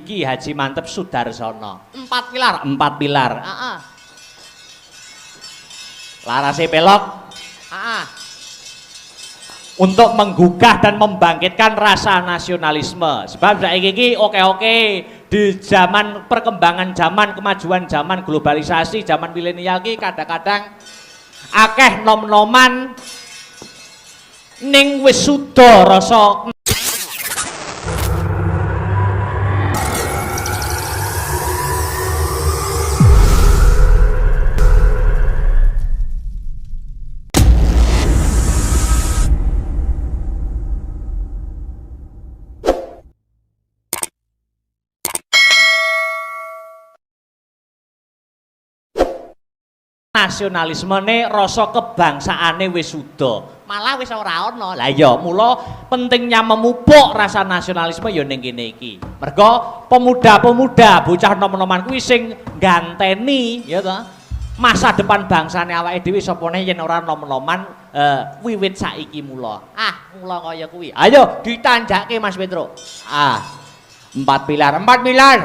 Ki Haji Mantep Sudarsono. 4 pilar, 4 pilar. Larase pelok. Untuk menggugah dan membangkitkan rasa nasionalisme. Sebab saiki iki oke-oke di zaman perkembangan zaman, kemajuan zaman, globalisasi, zaman milenial iki kadang-kadang akeh nom-noman ning wis suda rasa nasionalismene, rasa kebangsaane wis suda. Malah wis ora ana. Lah iya, mula pentingnya memupuk rasa nasionalisme ya ning kene iki. Mergo pemuda-pemuda bocah nom-noman kuwi sing ganteni ya to. Masa depan bangsane awake dhewe sapane yen ora nom-noman wiwit saiki mula. Mula kaya kuwi. Ayo ditanjake Mas Petro. 4 pilar, 4 pilar.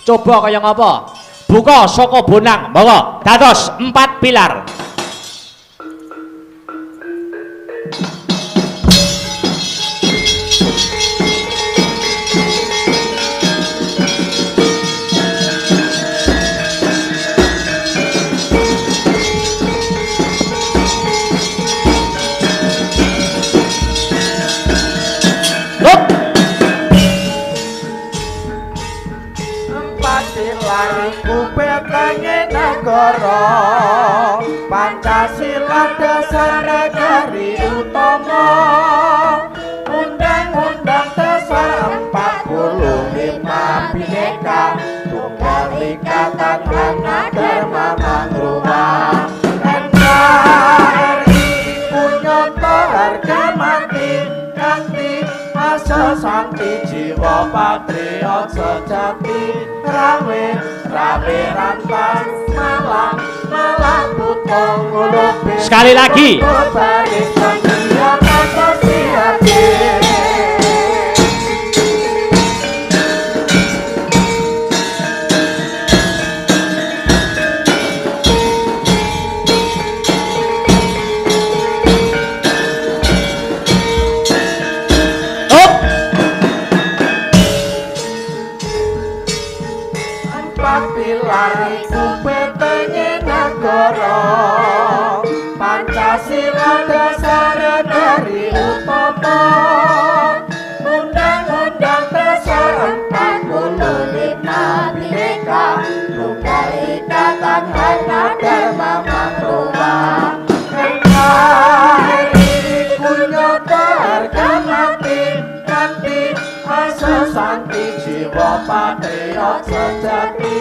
Coba kaya ngapa? Buka saka bonang, monggo dados 4 pilar. Pancasila dasar negari utama, Undang-Undang Dasar 45 Bhinneka Tunggal Ika Tadhana Dharma Mangruwa. NKRI punyata harga mati kanthi asa santi jiwa patriot sejati. Rawe rantas malang putong ngulupi. Sekali lagi. Pancasila dasar negari utama, Undang-Undang Dasar 45 Bhinneka Tunggal Ika Tadhana Dharma Mangruwa. NKRI punyata harga mati kanthi asa santi jiwa patriot sejati.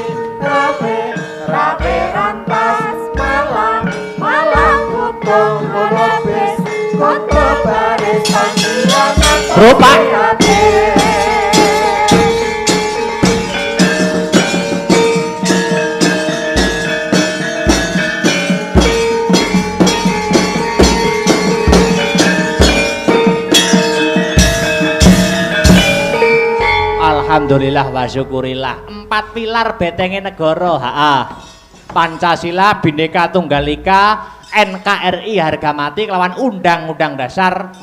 Rabe rantas malang putong ngulupis kota barisan Rupa. Alhamdulillah wa syukurillah. 4 pilar betenge negara. Pancasila, Bhinneka Tunggal Ika, NKRI harga mati kelawan Undang-Undang Dasar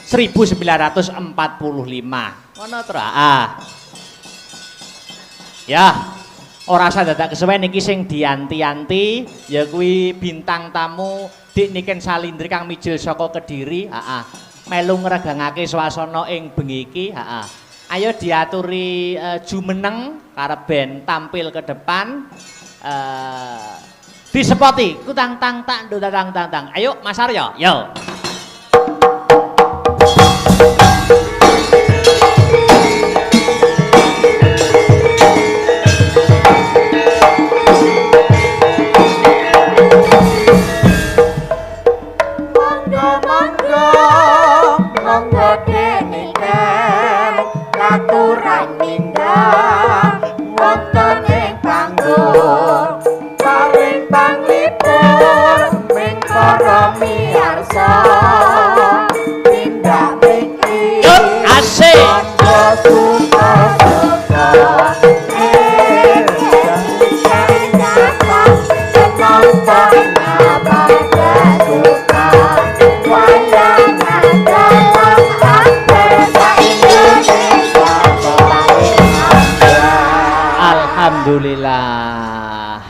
1945. Ngono to, Ya, ora usah dadak kesuwen iki sing dianti-anti ya kuwi bintang tamu Dik Niken Salindri kang mijil saka Kediri, melu ngregangake swasana ing bengi iki, Ayo diaturi jumeneng karep ben tampil ke depan. Disepoti kutang tang tak ndo tang tang tang. Ayo Mas Aryo, yo. Monggo deniken katuran mindhang wonten ing panggung paring panglipur ming para miyarsa Alhamdulillah.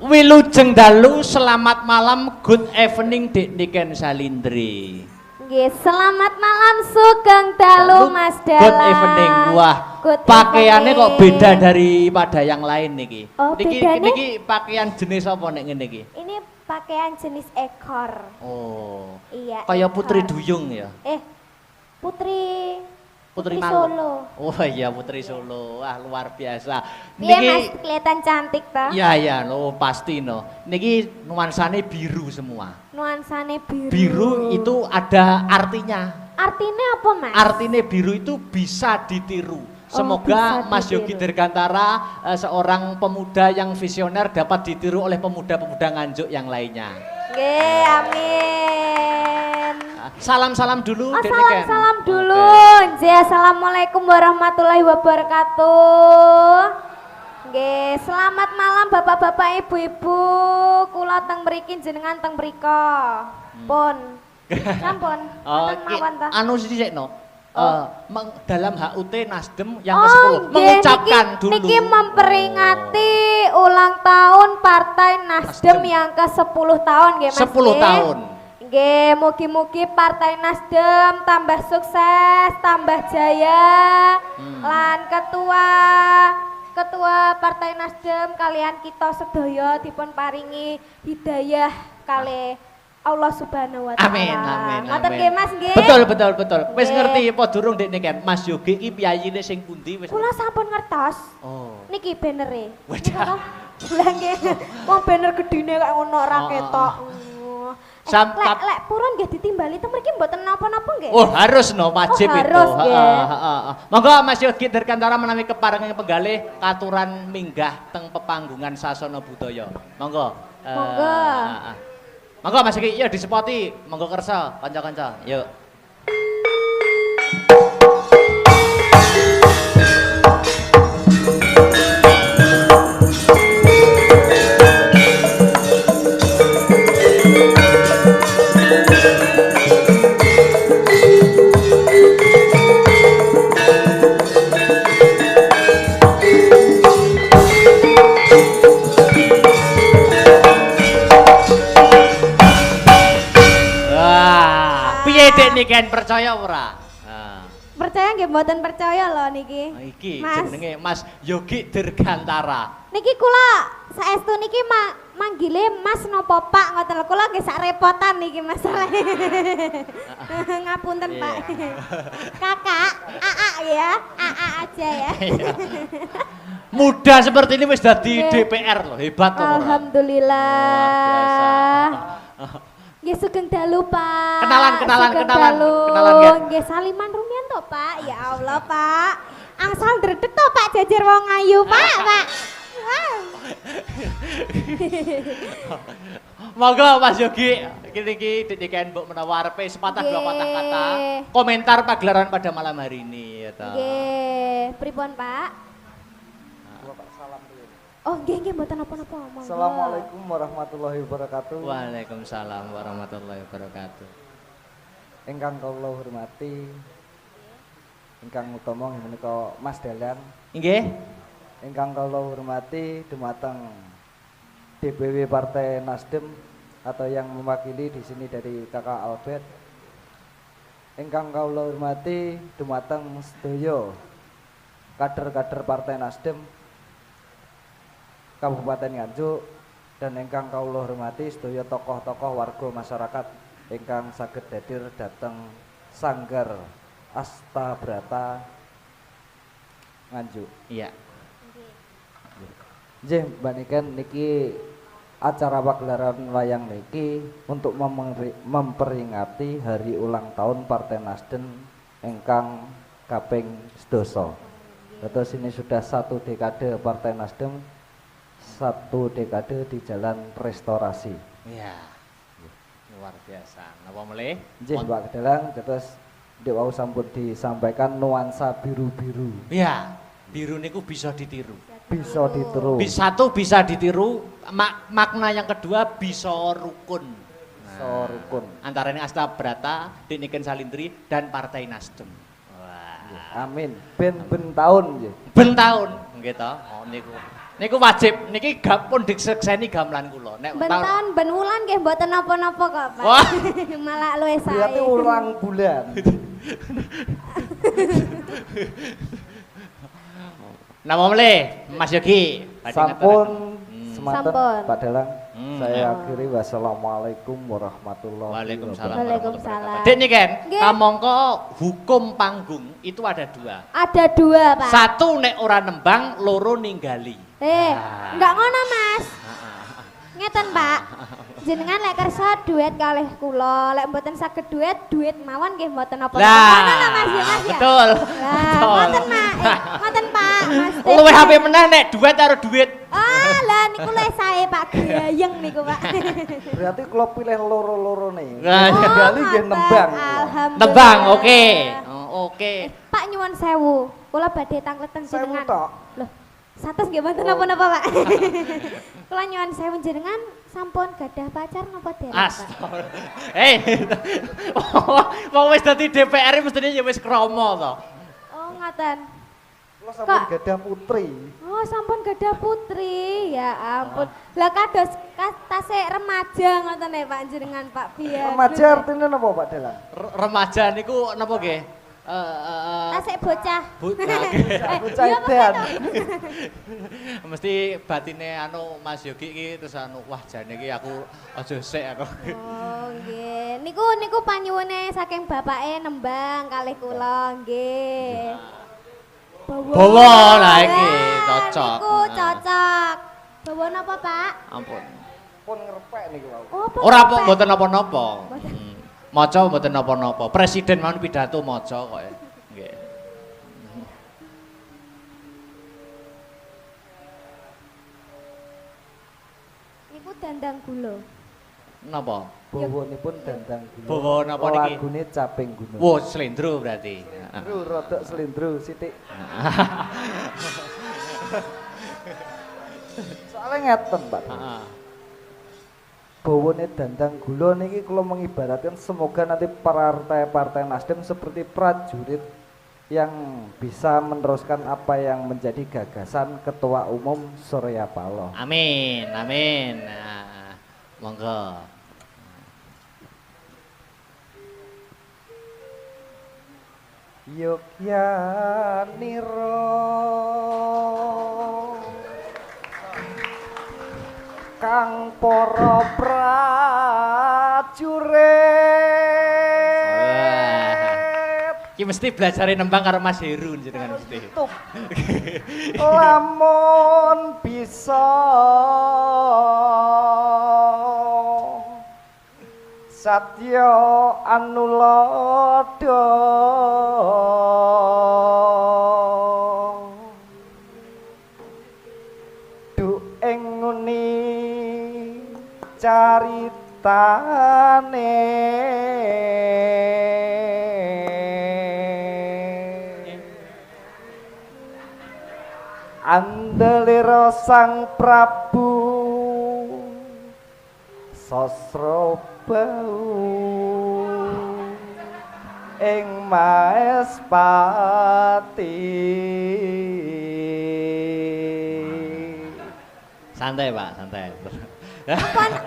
Wilujeng dalu, selamat malam, good evening Dik Niken Salindri. Nggih, selamat malam Sugeng dalu Mas Dalang. Good evening. Wah, Good pakaiannya kok evening. beda daripada yang lain niki. Oh, niki bedane? niki pakaian jenis apa nek ngene iki? Ini pakaian jenis ekor. Oh. Iya. Kayak ekor. Putri Duyung ya. Putri Malu. Solo. Oh iya Putri Solo. Wah, luar biasa. Iya Mas, kelihatan cantik toh. Ya ya, no pasti no. Niki nuansane biru semua. Nuansane biru. Biru itu ada artinya. Artinya apa Mas? Artinya biru itu bisa ditiru. Semoga bisa Mas ditiru. Yogi Dirgantara seorang pemuda yang visioner dapat ditiru oleh pemuda-pemuda Nganjuk yang lainnya. Nggih, amin. Salam-salam dulu, Oh, Dek Niken. salam dulu. Nggih, assalamualaikum warahmatullahi wabarakatuh. Nggih, selamat malam Bapak-bapak, Ibu-ibu. Kula teng mriki jenengan teng mriko. Pun. Sampun. Oh, Wonten mawon ta? anu sithikno. Dalam HUT Nasdem yang Oh, ke-10 nggih, mengucapkan niki, dulu. niki memperingati ulang tahun Partai Nasdem Nasdem. yang ke-10 tahun nggih Mas. 10 nggih? tahun. Nggih, mugi-mugi Partai Nasdem tambah sukses, tambah jaya. Lan ketua Partai Nasdem kalian kita sedaya dipun paringi hidayah kalih Allah Subhanahu wa taala. Amin, amin, Ngoten amin. nggih Mas nggih. Betul, betul, betul. Wis Nggih. ngerti apa durung Dek Niken? Mas Yogi iki piyayine sing pundi wis? Kula sampun ngertos. Oh. Niki banere. Wadah. Lah nggih. Wong banner gedine kok ngono ora Oh, ketok. Lek purun nggih ditimbali teng mriki mboten napa-napa nggih. Oh, harus no, wajib Oh, itu. harus, nggih. Monggo Mas Yogi Dirgantara menawi keparenging penggalih katuran minggah teng pepanggungan sasana budaya. Monggo. Monggo. Monggo Mas Yogi, ya disepoti. Monggo kersa kanca-kanca. Yuk. Wah, piye Dek Niken percaya ora? Nah. Percaya nggih mboten percaya lho niki. Iki Mas. jenenge Mas Yogi Dirgantara. Niki kula saestu niki manggile Mas napa Pak ngoten lho. Kula nggih sak repotan niki masalah. Ngapunten Pak. Kakak, AA ya. AA aja ya. Iya. Muda seperti ini wis dadi Nggih. DPR loh, hebat loh. Alhamdulillah. Luar Nggih sugeng dalu Pak. Kenalan, Sugeng kenalan, dalu. kenalan, nggih. Nggih saliman rumiyin to Pak. Ya Allah Pak. Angsal ndredeg to Pak jajar wong ayu Pak, Pak. Wow. Monggo Mas Yogi, iki Dek Niken mbok menawa arepe sepatah dua patah kata komentar pagelaran pada malam hari ini ya toh. Nggih, pripun Pak? Oh, nggih mboten napa-napa. Monggo. Assalamualaikum warahmatullahi wabarakatuh. Waalaikumsalam warahmatullahi wabarakatuh. Ingkang kula hormati, ingkang utama menika Mas Dalang. Nggih. Ingkang kula hormati dumateng DPW Partai Nasdem atau yang mewakili di sini dari Kakak Albert. Ingkang kula hormati dumateng sedaya kader-kader Partai Nasdem Kabupaten Nganjuk dan ingkang kawula hormati sedaya tokoh-tokoh warga masyarakat ingkang saged hadir dhateng Sanggar Astabrata Nganjuk. Iya. Nggih, Mbak Niken niki acara pagelaran wayang niki untuk memperingati hari ulang tahun Partai Nasdem ingkang kaping 12. Terus ini sudah 1 dekade Partai Nasdem, 1 dekade di jalan restorasi. Iya. Luar biasa. Napa melih? Nggih, Mbak Dalang, terus Dek wau sampun disampaikan nuansa biru-biru. Iya. Biru niku bisa ditiru. Bisa ditiru. Satu bisa ditiru, makna yang kedua bisa rukun. Bisa rukun. Antara ini Astabrata, Dek Niken Salindri dan Partai Nasdem. Wah. Amin. Ben tahun nggih. Ben tahun. nggih to. Oh niku. Niku wajib, niki pun disekseni gamelan kula. Nek Bentan ben wulan nggih mboten napa-napa kok, Pak. Wah. Malah luwih sae. Berarti ulang bulan. Nama mele, Mas Yogi. Sampun semanten Sampun. Pak Dalang. Saya Oh. akhiri wassalamualaikum warahmatullahi Waalaikumsalam. Waalaikumsalam. Dek nih kan, Nggih. kamangka hukum panggung itu ada 2. Ada 2, Pak. Satu nek ora nembang, loro ninggali. Enggak ngono, Mas. Ngeten, Pak. Jenengan lek kersa duet kalih kula, lek mboten saged duet mawon nggih mboten napa-napa. Ngono lho, Mas ya, Mas ya. Betul. Lah, ngoten, Mak. Ngoten, Pak. Mas. Luwih HP meneh nek duet karo duit. Ah, lah niku luwih sae, Pak. Gayeng niku, Pak. Berarti kalau pilih loro-loro nih. Nah, Kali nggih nembang. Alhamdulillah. Nembang, oke. Oh, oke. Pak nyuwun sewu. Kula badhe tangkleten Sewu jenengan. tok. Loh, satus nggih mboten napa-napa, Pak. Kula nyuwun sewu jenengan sampun gadah pacar napa dereng, Pak? Astagfirullah. Wong wis dadi DPR mestine ya wis krama to. Oh, ngoten. Kalau sampun Kak. gadah putri. Oh, sampun gadah putri. Ya ampun. Lah kados tasik remaja ngoten ya, Pak jenengan, Pak biar. Remaja artinya apa Pak Dalang? Remaja niku napa nggih? Tasik bocah. Bocah iya, edan. Mesti batine anu Mas Yogi iki terus anu wah jane iki aku aja sik aku. Oh, nggih. Niku panyuwune saking bapake nembang kalih kula, nggih. Bawa lah iki cocok. Niku cocok. Bawa napa, Pak? Ampun. Pun ngerepek niku wau. Oh, Ora Pak. mboten napa-napa. Mboten. Maca mboten napa-napa. Presiden mawon pidato maca kok. Nggih. Niku dandang gula. Napa? Bawanipun dandang gula. Bawa napa niki? Lagune caping gunung. Wo slendro berarti. Lho rodok slendro sithik. Soalnya ngeten, Pak. Heeh. Bawane dandang gula niki kula mengibaratkan semoga nanti partai-partai Nasdem seperti prajurit yang bisa meneruskan apa yang menjadi gagasan Ketua Umum Surya Paloh. Amin, amin. Nah, monggo. Yogyaniro kang para prajurit Iki mesti belajarin nembang karo Mas Heru jenengan mesti. tutup lamun bisa satya anulada du ing nguni caritane andelira Sang Prabu Sasrabau ing Maespati. Santai, Pak, santai.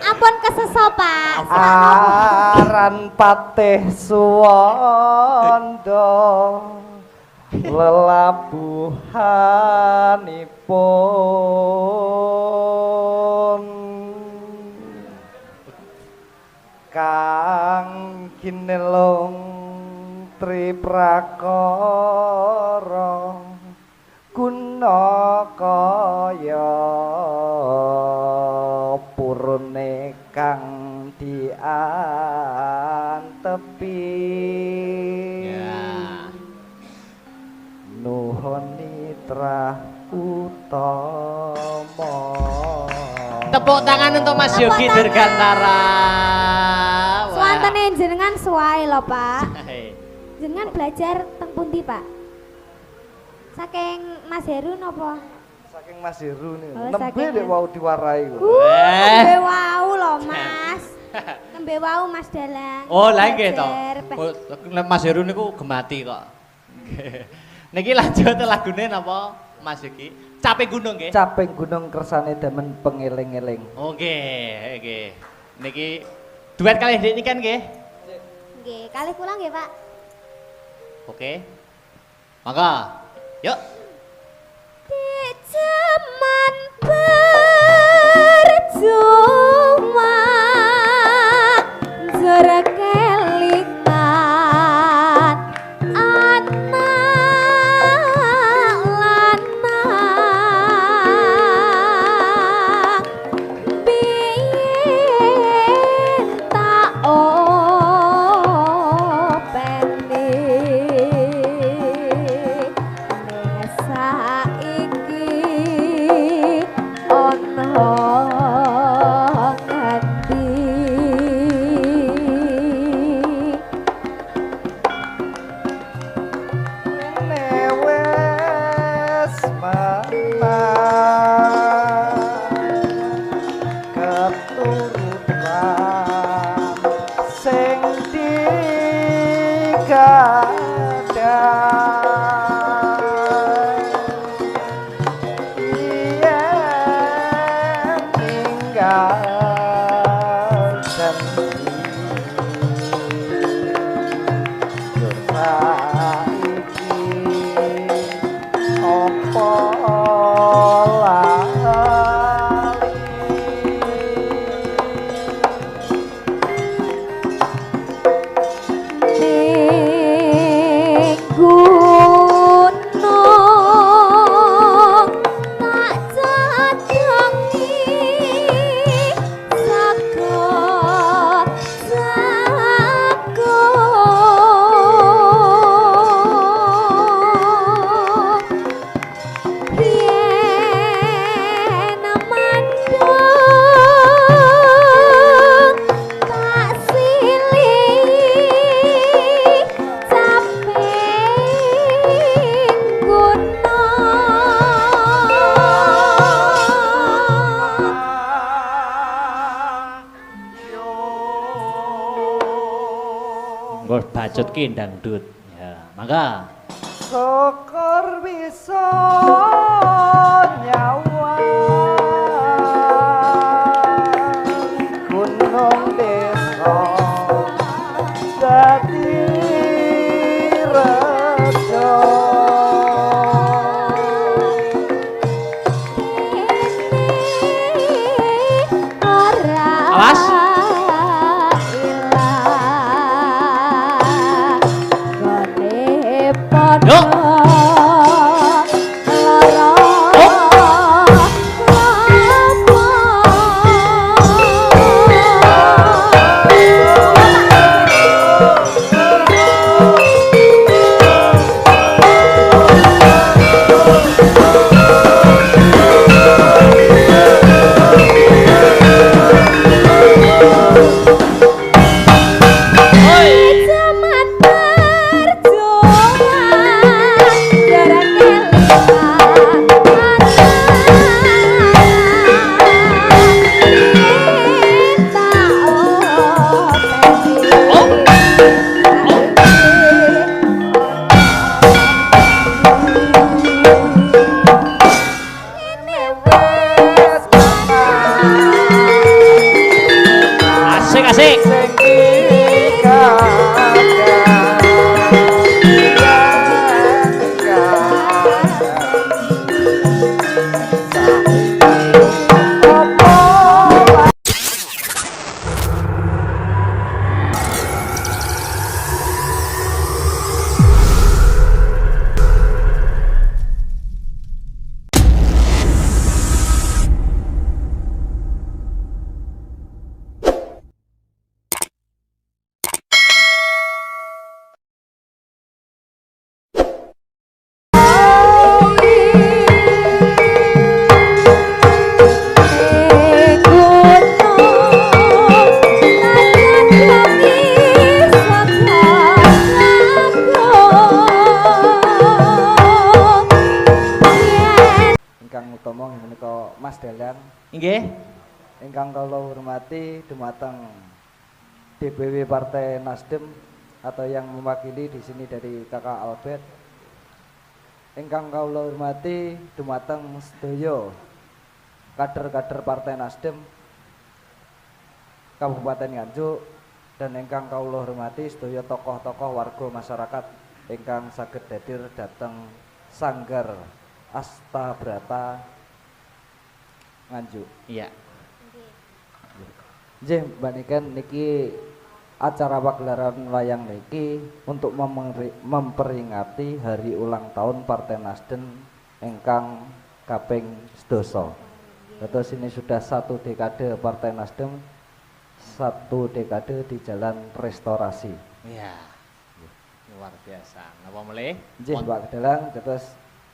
Ampun keseso, Pak. Aran Patih Suwanda lelabuhanipun kang kinelung triprakara guna kaya purune kang diantepi Ya. nuhun nitra utama. Tepuk tangan untuk Mas Tepuk Yogi tangan. Dirgantara. Wah. Swantene jenengan suwae lho, Pak. Hei. Jenengan belajar teng pundi, Pak? Saking Mas Heru napa? Saking Mas Heru nih, Oh, nembe saking dek wau diwarai. Nembe wau lho, Mas. Nembe wau Mas Dalang. Oh, lah nggih to. Belajar, Pak. Oh, Mas Heru niku gemati kok. Nggih. Niki lanjut lagune napa Mas Yogi? Caping gunung nggih. Caping gunung kersane demen pengeling-eling. Oke, oke. Niki duet kalih Dik nikan nggih. Nggih, kalih kula nggih, Pak. Oke. Mangga. Yuk. Di zaman percuma jerekelingan anak lanang biyen tak openi nek saiki ono ngendi Lewes mana keturutan sing digadai yen tinggal janji saiki opo ning gunung tak cadangi saka yen mandang tak silih caping gunung Nggo bacut ki dangdut. Ya, mangga. syukur bisa nyawa gunung desa dadi rejo Awas. Yuk. Zaman perjuangan Asik asik. Ingkang utama menika Mas Dalang Nggih. ingkang kula hormati dumateng DPW Partai Nasdem atau yang mewakili di sini dari Kakak Albert. Ingkang kawula hormati dumateng sedaya kader-kader Partai Nasdem Kabupaten Nganjuk dan ingkang kawula hormati sedaya tokoh-tokoh warga masyarakat ingkang saged hadir dhateng Sanggar Astabrata Nganjuk. Iya. Nggih, Mbak Niken niki acara pagelaran wayang niki untuk memperingati hari ulang tahun Partai Nasdem ingkang kaping 12. Terus ini sudah 1 dekade Partai Nasdem, 1 dekade di jalan restorasi. Iya. Luar biasa. Napa melih? Nggih, Mbak Kedalang, terus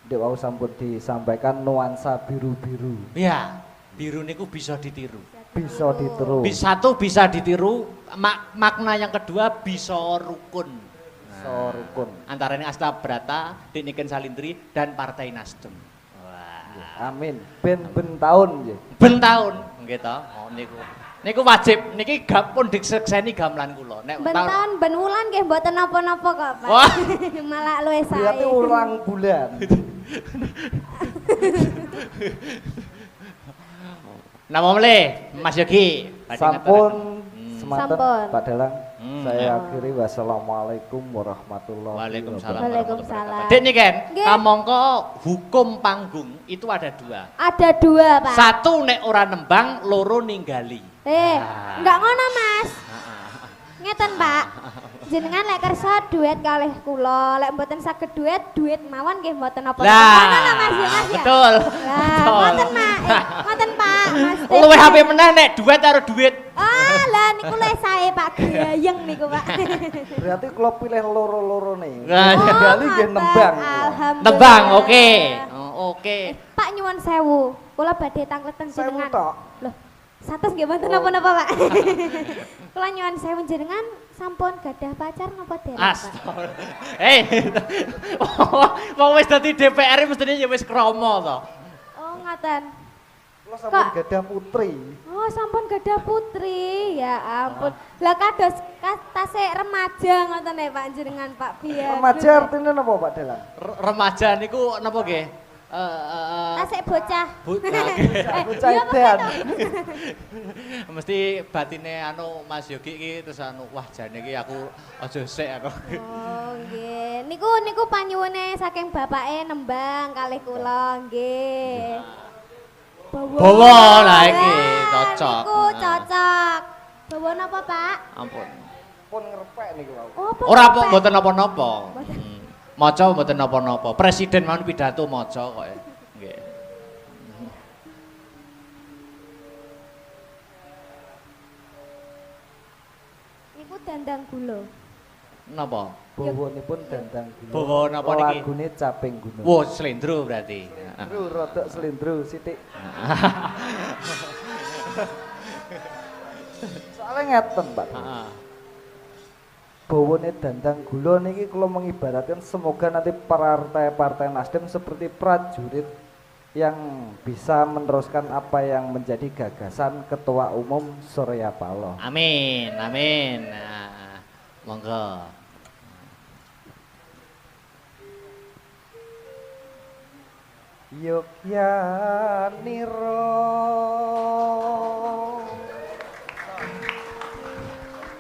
wau sampun disampaikan nuansa biru-biru. Iya. Biru niku bisa ditiru. Bisa ditiru. Satu bisa ditiru, makna yang kedua bisa rukun. Bisa rukun. Antara ini Astabrata, Niken Salindri dan Partai Nasdem. Wah. Amin. Ben tahun nggih. Ben taun nggih to. Oh niku. Niku wajib niki pun disekseni gamelan kula. Nek Ben tahun ben wulan nggih mboten napa-napa kok, Pak. Wah. Malah luwih sae. Berarti ulang bulan. Nama melih Mas Yogi. Sampun semanten Sampun. Pak Dalang. Hmm, Saya ya. akhiri wassalamualaikum warahmatullahi Waalaikumsalam. wabarakatuh. Waalaikumsalam. Dek nih kan, Nggih. kamangka hukum panggung itu ada 2. Ada 2, Pak. Satu nek ora nembang, loro ninggali. Enggak ngono, Mas. Ngeten, Pak. Jenengan lek kersa duet kalih kula, lek mboten saged duet mawon nggih mboten napa-napa. Lah, Ngono lho, Mas ya, Mas ya. betul. Lah, ngoten, Mak. Ngoten, Pak. Mas. Luwih HP meneh nek duet karo duit. Ah, lah niku luwih sae, Pak. Gayeng niku, Pak. Berarti kalau pilih loro-loro nih. Nah, Oh, Kali nggih ngoten. nembang. Alhamdulillah. Nembang, oke. Oh, oke. Pak nyuwun sewu. Kula badhe tangkleten Sewu jenengan. tok. Loh, satus nggih mboten napa-napa, Pak. Kula nyuwun sewu jenengan sampun gadah pacar napa dereng, Pak? Astagfirullah. Wong wis dadi DPR mestine ya wis krama to. Oh, ngoten. Kalau sampun Kak. gadah putri. Oh, sampun gadah putri. Ya ampun. Lah kados tasik remaja ngoten ya, Pak jenengan, Pak Biar. Remaja artinya apa Pak Dalang? Remaja niku napa nggih? Tasik bocah. Bocah iya, edan. Mesti batine anu Mas Yogi iki terus anu wah jane iki aku aja sik aku. Oh, nggih. Niku panyuwune saking bapake nembang kalih kula, nggih. Bawa lah iki, cocok. Niku cocok. Bawa napa, Pak? Ampun. Pun ngerepek niku wau. Oh, Ora Pak. mboten napa-napa. Maca mboten napa-napa. Presiden mawon pidato maca kok. Nggih. Niku dandang gula. Napa? Bawanipun dandang gula. Bawa napa niki? Lagune caping gunung. Wo slendro berarti. Lu rodok selindru sithik. Soalnya ngeten, Pak. Heeh. Bawane dandang gula niki kalau mengibaratkan semoga nanti partai-partai Nasdem seperti prajurit yang bisa meneruskan apa yang menjadi gagasan Ketua Umum Surya Paloh. Amin, amin. Nah, monggo. Yogyaniro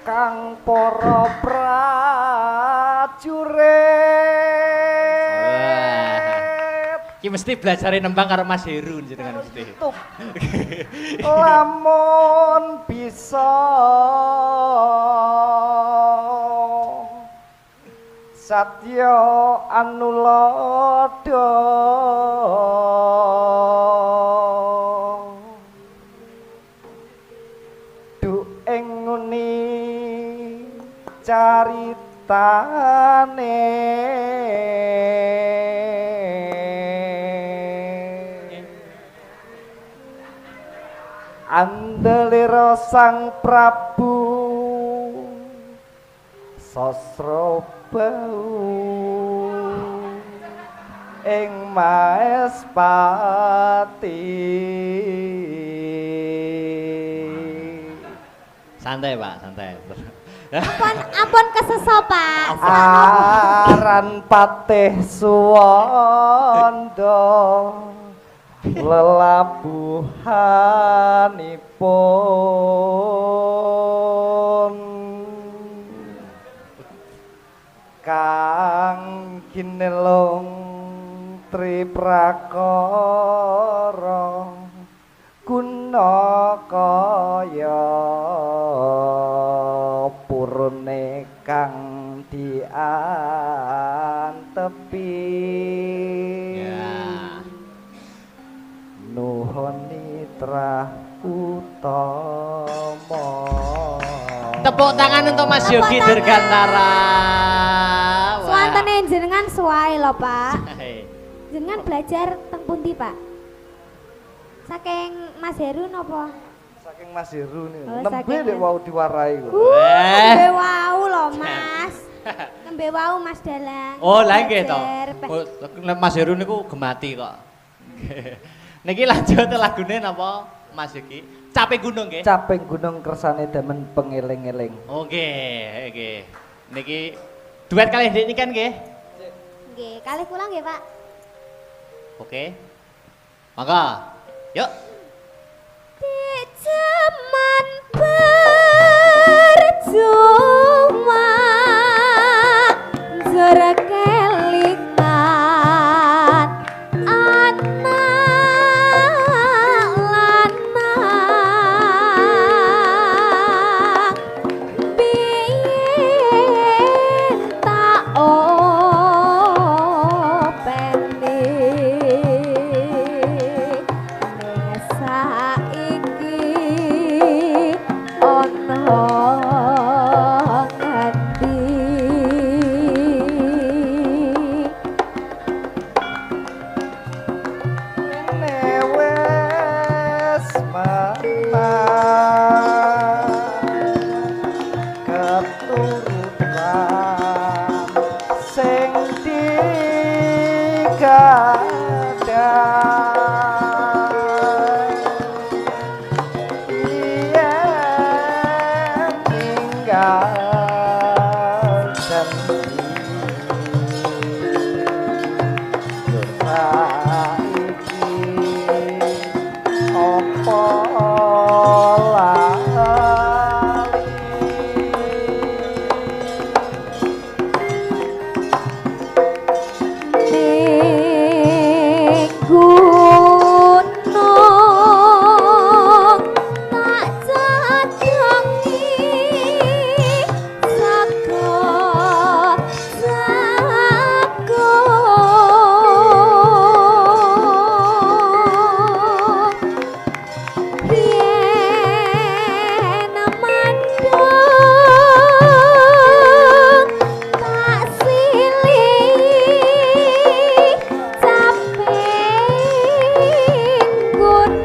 kang para prajurit Ki mesti belajarin nembang karo Mas Heru jenengan mesti. tuh lamun bisa satya anulada du ing nguni caritane andelira sang Prabu Sasrabau ing Maespati. Santai Pak, santai. Ampun keseso, Pak. Aran patih suwanda lelabuhanipun kang kinelung triprakara guna kaya purune kang diantepi nuhun nitra utama. Tepuk tangan untuk Mas Yogi Dirgantara. Swantene jenengan suwae lho, Pak. Jenengan belajar teng pundi, Pak? Saking Mas Heru napa? Saking Mas Heru nih. Oh, Nembe saking nek wau diwarai kok. Nembe wau lho, Mas. Nembe wau Mas Dalang. Oh, lha nggih to. Belajar. Mas Heru niku gemati kok. Niki lanjut lagune napa Mas Yogi? Caping gunung nggih. Caping gunung kersane demen pengeling-eling. Oke, oke. Niki duet kali niki kan nggih? Nggih, kalih kula nggih, Pak. Oke. Mangga. Yuk. Di zaman percuma jara kelingan anak lanang biyen tak openi saiki ono ngendi Newes mana keturutan sing digadai yen tinggal janji saiki apa ning gunung tak cadangi saka yen mandang tak silih caping gunung.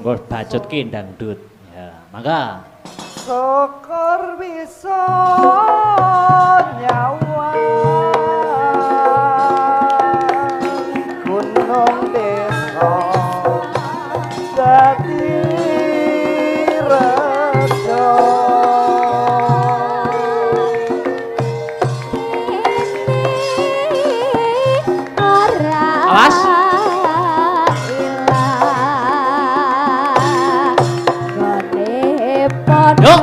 Nggo bacut ki dangdut. Ya, mangga. syukur bisa nyawa gunung desa dadi rejo Awas. Yuk.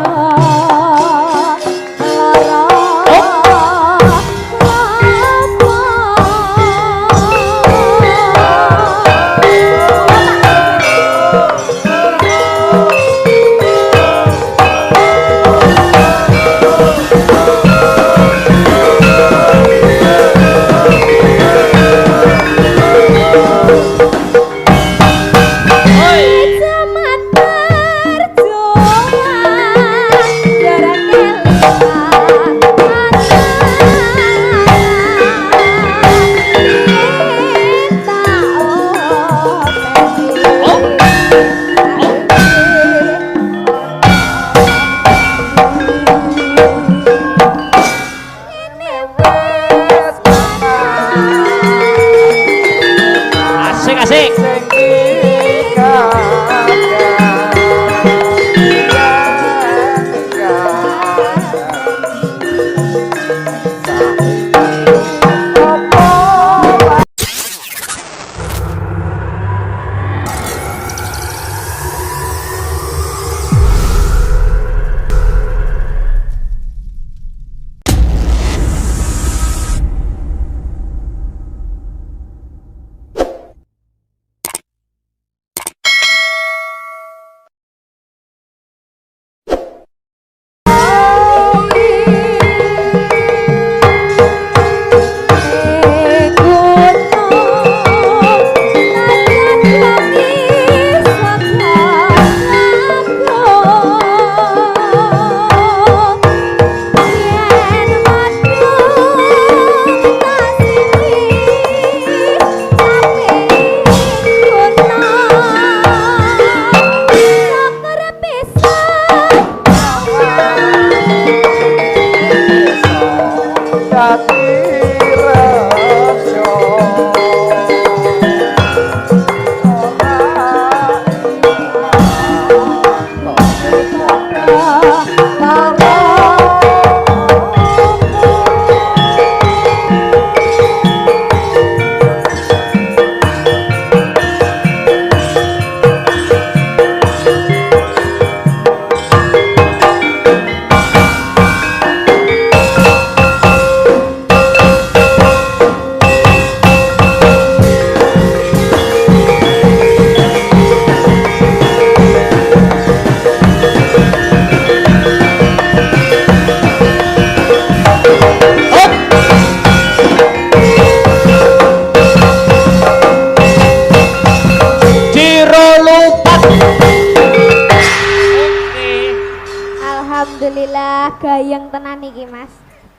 Alhamdulillah gayeng tenan iki, Mas.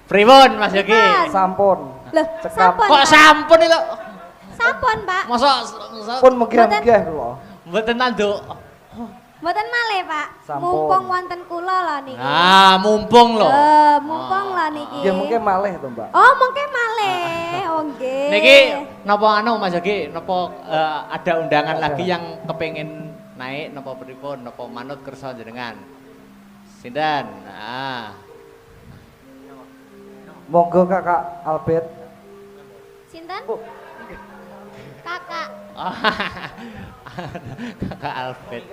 Pripun Mas Yogi? Pripun? Sampun. Loh, Cekap. sampun. Kok Pak? sampun iki lho? Sampun, Pak. Masa Pun megah-megah kula. mboten nanduk. Mboten malih, Pak. Sampun. Mumpung wonten kula lho niki. Ah, mumpung lho. Mumpung lho niki. Ya mungkin malih to, Mbak. Oh, mungkin malih. Oh, nggih. Niki napa anu Mas Yogi, napa ada undangan Ada. lagi yang kepengin naik napa pripun, napa manut kersa jenengan? Sinten? Ah. Monggo Kakak Albert. Sinten? Oh. Kakak. Kakak Alfred.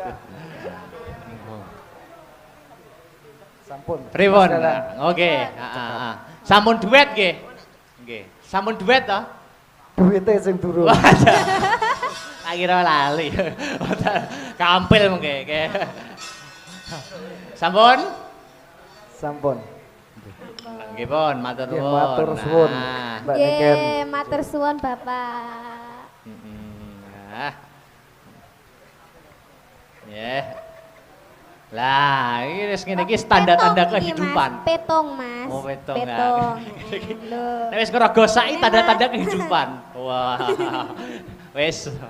Sampun. Pripun? Mas Dalan. Oke, heeh. Sampun duet nggih. Nggih. Sampun duet to? Duwite sing durung. Tak kira lali. Kampil mengke. Sampun? Sampun. Nggih pun, matur Nggih, nuwun. matur suwun. Nah. Mbak Niken. Nggih, matur suwun Bapak. Nah. Ya. Lah, ini wis ngene iki tanda-tanda Petong iki, kehidupan. Mas. Petong, Mas. Oh, petong, ya. Petong. Lho. Nek wis ngrogosaki Ini, tanda-tanda Mas. kehidupan. Wah. Wis. Lho.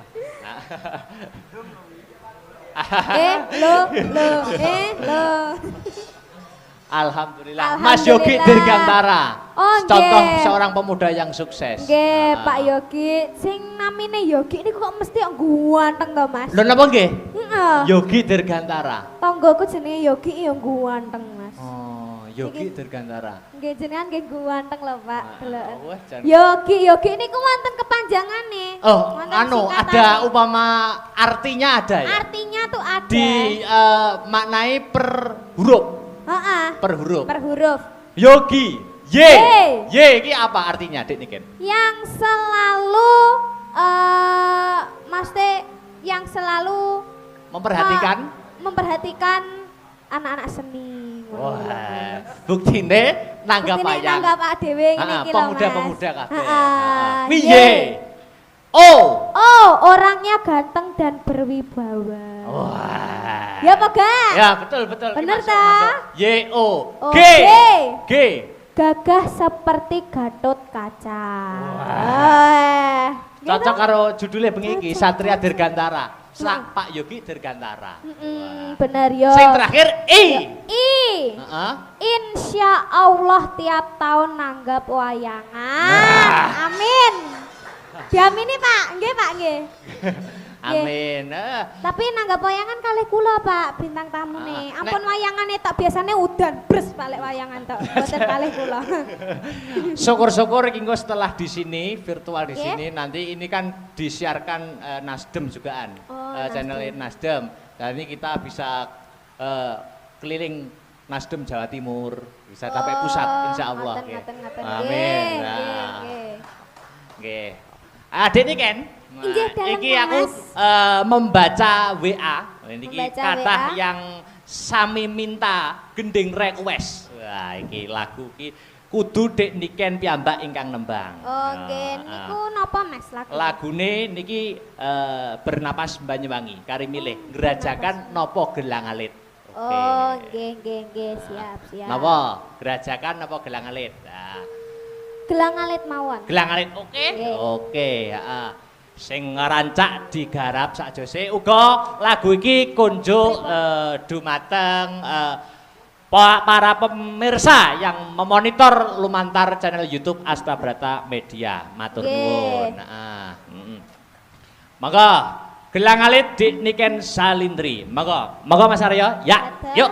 Alhamdulillah. Mas Yogi Alhamdulillah. Dirgantara. Oh, Contoh nggih. seorang pemuda yang sukses. Nggih, Ah. Pak Yogi. Sing namine Yogi niku kok mesti ganteng to, Mas? Lho napa nggih? Heeh. Yogi Dirgantara. Tonggoku jenenge Yogi ya ganteng, Mas. Oh, Yogi Iki- Dirgantara. Nggih jenengan nggih ganteng lho, Pak. Deloken. Wah, jan- Yogi niku wonten kepanjangane. Oh, Wonten anu singkatane. ada upama artinya ada ya? Artinya tuh ada. Di maknai per huruf, Heeh. per huruf. Per huruf. Yogi, Y. Y. Y iki apa artinya, Dik Niken? Yang selalu Maste yang selalu Memperhatikan? memperhatikan anak-anak seni. Wah, buktine nanggap Buktine wayang. nanggap dhewe ngene iki lho, Mas. Pemuda-pemuda kabeh. Heeh, Piye? nggih. Oh. Oh, orangnya ganteng dan berwibawa. Wah. Ya apa gak? Ya, betul betul. Iki Bener masuk, ta? masuk. Y O Oh, G. G. G. Gagah seperti Gatot Kaca. Gitu? Cocok karo judulnya bengi iki Cocok, Satria cocok. Dirgantara. Pak Yogi Dirgantara. Bener yo. Sing terakhir I. I. Heeh. Insya Allah tiap tahun nanggap wayangan. Nah. Amin. Diamini Pak, nggih Pak nggih. Amin. Tapi nanggap wayangan kali kula Pak bintang tamu nih. Ampun wayangane tak biasanya udan bres balik wayangan tok. Boten kalih kula. Syukur-syukur iki engko setelah di sini virtual di Oke. sini nanti ini kan disiarkan Nasdem jugaan. Oh, Channel Nasdem. Dan ini kita bisa keliling Nasdem Jawa Timur, bisa sampai pusat insya Allah. Ngaten. Amin. Nggih, Nah. nggih. Nggih. Adik ini kan, Nggih, dalem iki ya, aku Mas. membaca WA, ini Membaca kata WA. yang sami minta gending request. Wah, iki lagu iki kudu Dek Niken piyambak ingkang nembang. Oh, nggih. Niku napa Mas lagu? Lagune niki bernapas Banyuwangi, kari milih gerajakan nopo gelang alit. Oke. Oh, nggih, siap. Napa? Gerajakan nopo gelang alit? Nah. Gelang alit mawon. Gelang alit oke? Nggih. Oke, heeh. Sing ngerancak digarap sakjose uga lagu iki kunjuk dumateng para pemirsa yang memonitor lumantar channel YouTube Astabrata Media. Matur Nggih. nuwun. Heeh. Monggo gelang alit Dik Niken Salindri. Monggo Mas Aryo. Ya, Dadah. yuk.